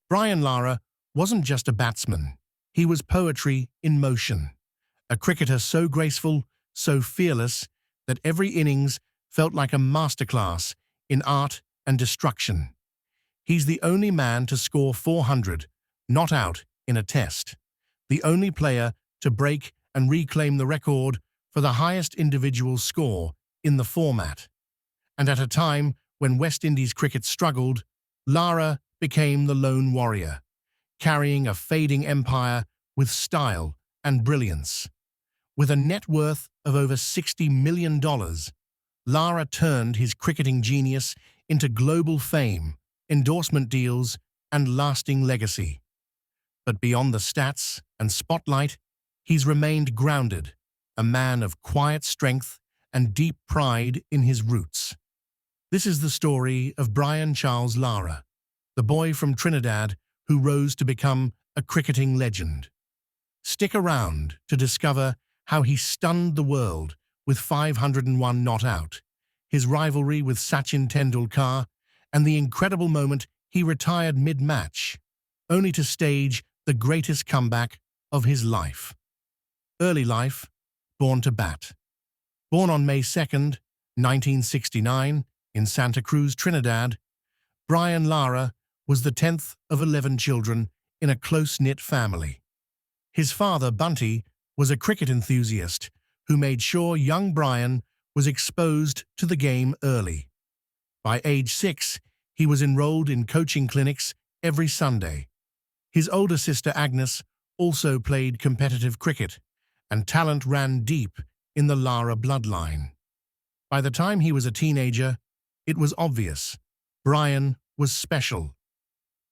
Brian Lara wasn't just a batsman. He was poetry in motion. A cricketer so graceful, so fearless, that every innings felt like a masterclass in art and destruction. He's the only man to score 400, not out, in a test. The only player to break and reclaim the record for the highest individual score in the format. And at a time when West Indies cricket struggled, Lara became the lone warrior, carrying a fading empire with style and brilliance. With a net worth of over $60 million, Lara turned his cricketing genius into global fame, endorsement deals, and lasting legacy. But beyond the stats and spotlight, he's remained grounded, a man of quiet strength and deep pride in his roots. This is the story of Brian Charles Lara, the boy from Trinidad who rose to become a cricketing legend. Stick around to discover how he stunned the world with 501 not out, his rivalry with Sachin Tendulkar, and the incredible moment he retired mid-match, only to stage the greatest comeback of his life. Early life, born to bat. Born on May 2nd, 1969, in Santa Cruz, Trinidad, Brian Lara was the 10th of 11 children in a close-knit family. His father, Bunty, was a cricket enthusiast who made sure young Brian was exposed to the game early. By age 6, he was enrolled in coaching clinics every Sunday. His older sister, Agnes, also played competitive cricket, and talent ran deep in the Lara bloodline. By the time he was a teenager, it was obvious Brian was special.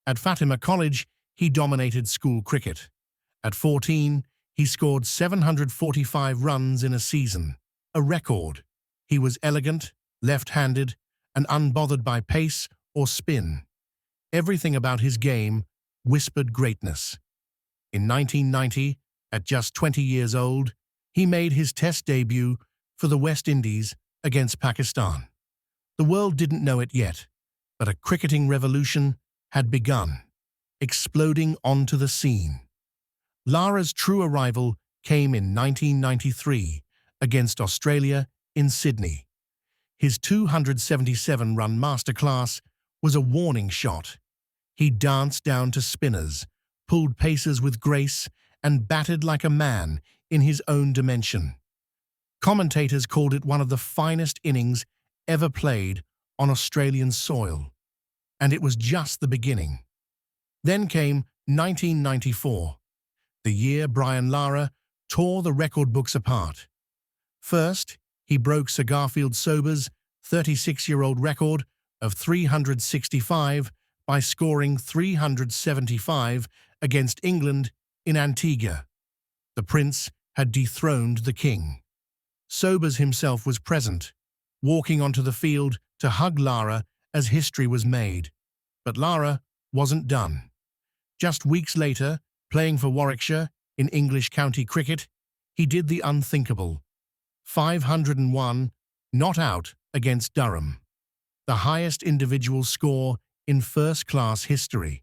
At Fatima College, he dominated school cricket. At 14, he scored 745 runs in a season, a record. He was elegant, left-handed, and unbothered by pace or spin. Everything about his game whispered greatness. In 1990, at just 20 years old, he made his Test debut for the West Indies against Pakistan. The world didn't know it yet, but a cricketing revolution had begun, exploding onto the scene. Lara's true arrival came in 1993 against Australia in Sydney. His 277-run masterclass was a warning shot. He danced down to spinners, pulled paces with grace, and batted like a man in his own dimension. Commentators called it one of the finest innings ever played on Australian soil. And it was just the beginning. Then came 1994, the year Brian Lara tore the record books apart. First, he broke Sir Garfield Sober's 36-year-old record of 365 by scoring 375 against England in Antigua. The Prince had dethroned the King. Sobers himself was present, walking onto the field to hug Lara as history was made. But Lara wasn't done. Just weeks later, playing for Warwickshire in English county cricket, he did the unthinkable. 501 not out against Durham, the highest individual score in first-class history.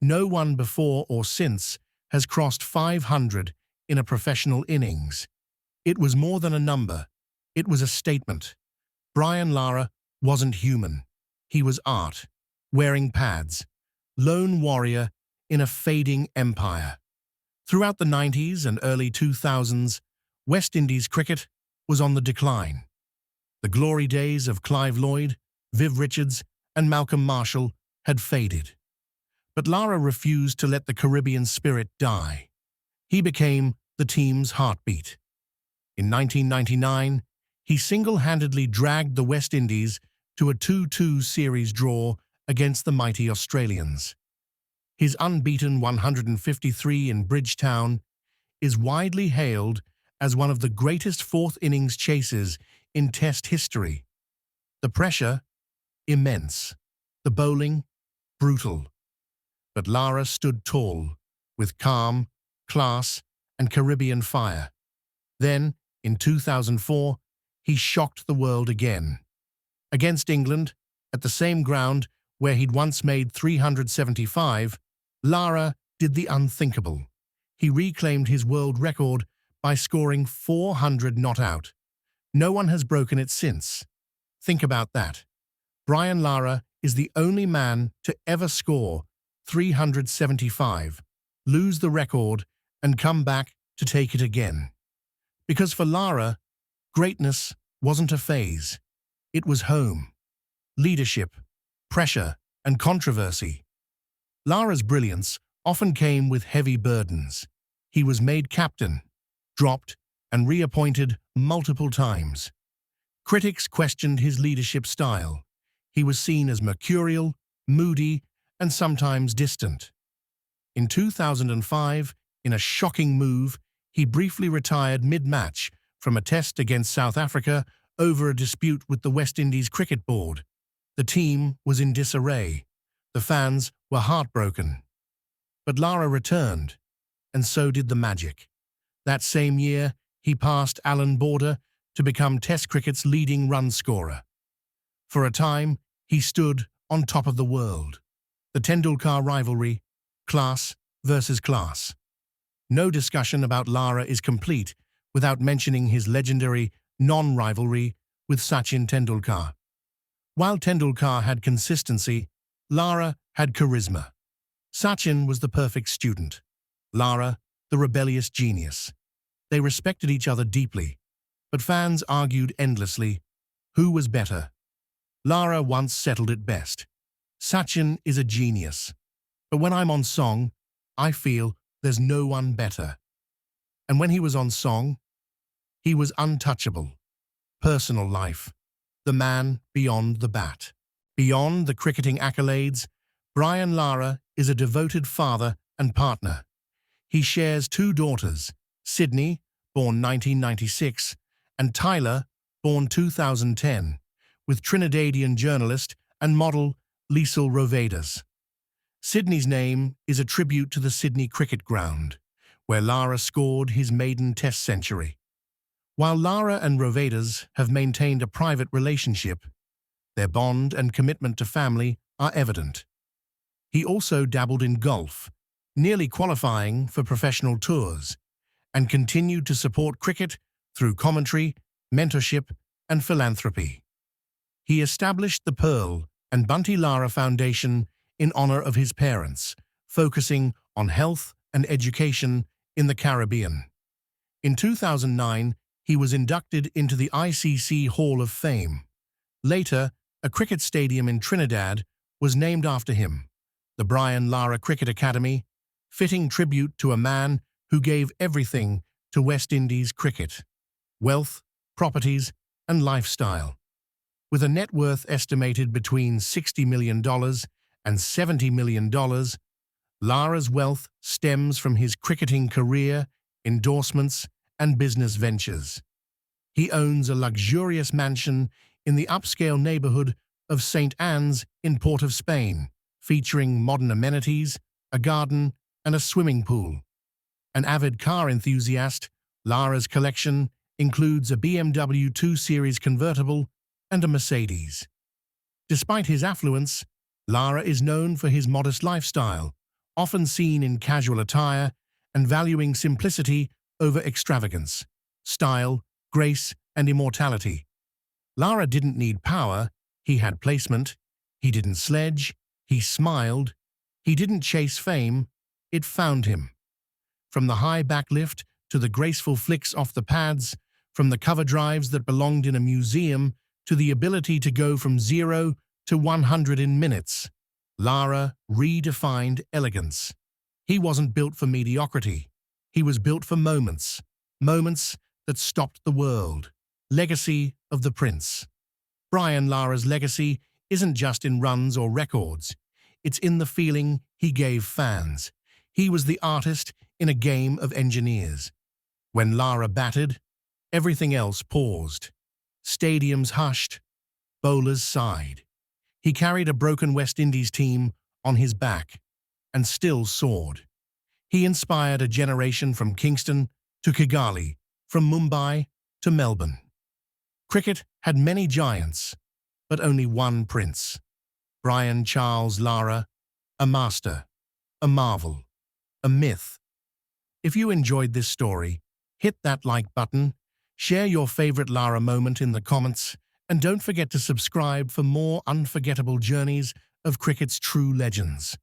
No one before or since has crossed 500 in a professional innings. It was more than a number. It was a statement. Brian Lara wasn't human. He was art, wearing pads, lone warrior in a fading empire. Throughout the 90s and early 2000s, West Indies cricket was on the decline. The glory days of Clive Lloyd, Viv Richards, and Malcolm Marshall had faded. But Lara refused to let the Caribbean spirit die. He became the team's heartbeat. In 1999, he single-handedly dragged the West Indies to a 2-2 series draw against the mighty Australians. His unbeaten 153 in Bridgetown is widely hailed as one of the greatest fourth-innings chases in Test history. The pressure, immense. The bowling, brutal. But Lara stood tall, with calm, class, and Caribbean fire. Then, in 2004, he shocked the world again. Against England, at the same ground where he'd once made 375, Lara did the unthinkable. He reclaimed his world record by scoring 400 not out. No one has broken it since. Think about that. Brian Lara is the only man to ever score 375, lose the record, and come back to take it again. Because for Lara, greatness wasn't a phase. It was home, leadership, pressure, and controversy. Lara's brilliance often came with heavy burdens. He was made captain, dropped, and reappointed multiple times. Critics questioned his leadership style. He was seen as mercurial, moody, and sometimes distant. In 2005, in a shocking move, he briefly retired mid-match from a test against South Africa over a dispute with the West Indies Cricket Board. The team was in disarray. The fans were heartbroken. But Lara returned, and so did the magic. That same year, he passed Alan Border to become Test cricket's leading run scorer. For a time, he stood on top of the world. The Tendulkar rivalry, class versus class. No discussion about Lara is complete without mentioning his legendary non-rivalry with Sachin Tendulkar. While Tendulkar had consistency, Lara had charisma. Sachin was the perfect student. Lara, the rebellious genius. They respected each other deeply, but fans argued endlessly. Who was better? Lara once settled it best. Sachin is a genius, but when I'm on song, I feel there's no one better. And when he was on song, he was untouchable. Personal life. The man beyond the bat. Beyond the cricketing accolades, Brian Lara is a devoted father and partner. He shares two daughters, Sydney, born 1996, and Tyler, born 2010, with Trinidadian journalist and model Liesl Rovedas. Sydney's name is a tribute to the Sydney Cricket Ground, where Lara scored his maiden Test century. While Lara and Rovedas have maintained a private relationship, their bond and commitment to family are evident. He also dabbled in golf, nearly qualifying for professional tours, and continued to support cricket through commentary, mentorship, and philanthropy. He established the Pearl and Bunty Lara Foundation in honor of his parents, focusing on health and education in the Caribbean. In 2009, he was inducted into the ICC Hall of Fame. Later, a cricket stadium in Trinidad was named after him, the Brian Lara Cricket Academy, fitting tribute to a man who gave everything to West Indies cricket: wealth, properties, and lifestyle. With a net worth estimated between $60 million and $70 million, Lara's wealth stems from his cricketing career, endorsements, and business ventures. He owns a luxurious mansion in the upscale neighborhood of St. Anne's in Port of Spain, featuring modern amenities, a garden, and a swimming pool. An avid car enthusiast, Lara's collection includes a BMW 2 Series convertible and a Mercedes. Despite his affluence, Lara is known for his modest lifestyle, often seen in casual attire and valuing simplicity over extravagance, style, grace, and immortality. Lara didn't need power, he had placement. He didn't sledge, he smiled. He didn't chase fame, it found him. From the high backlift to the graceful flicks off the pads, from the cover drives that belonged in a museum to the ability to go from 0 to 100 in minutes, Lara redefined elegance. He wasn't built for mediocrity. He was built for moments, moments that stopped the world. Legacy of the Prince. Brian Lara's legacy isn't just in runs or records. It's in the feeling he gave fans. He was the artist in a game of engineers. When Lara batted, everything else paused. Stadiums hushed. Bowlers sighed. He carried a broken West Indies team on his back and still soared. He inspired a generation from Kingston to Kigali, from Mumbai to Melbourne. Cricket had many giants, but only one prince. Brian Charles Lara, a master, a marvel, a myth. If you enjoyed this story, hit that like button, share your favorite Lara moment in the comments, and don't forget to subscribe for more unforgettable journeys of cricket's true legends.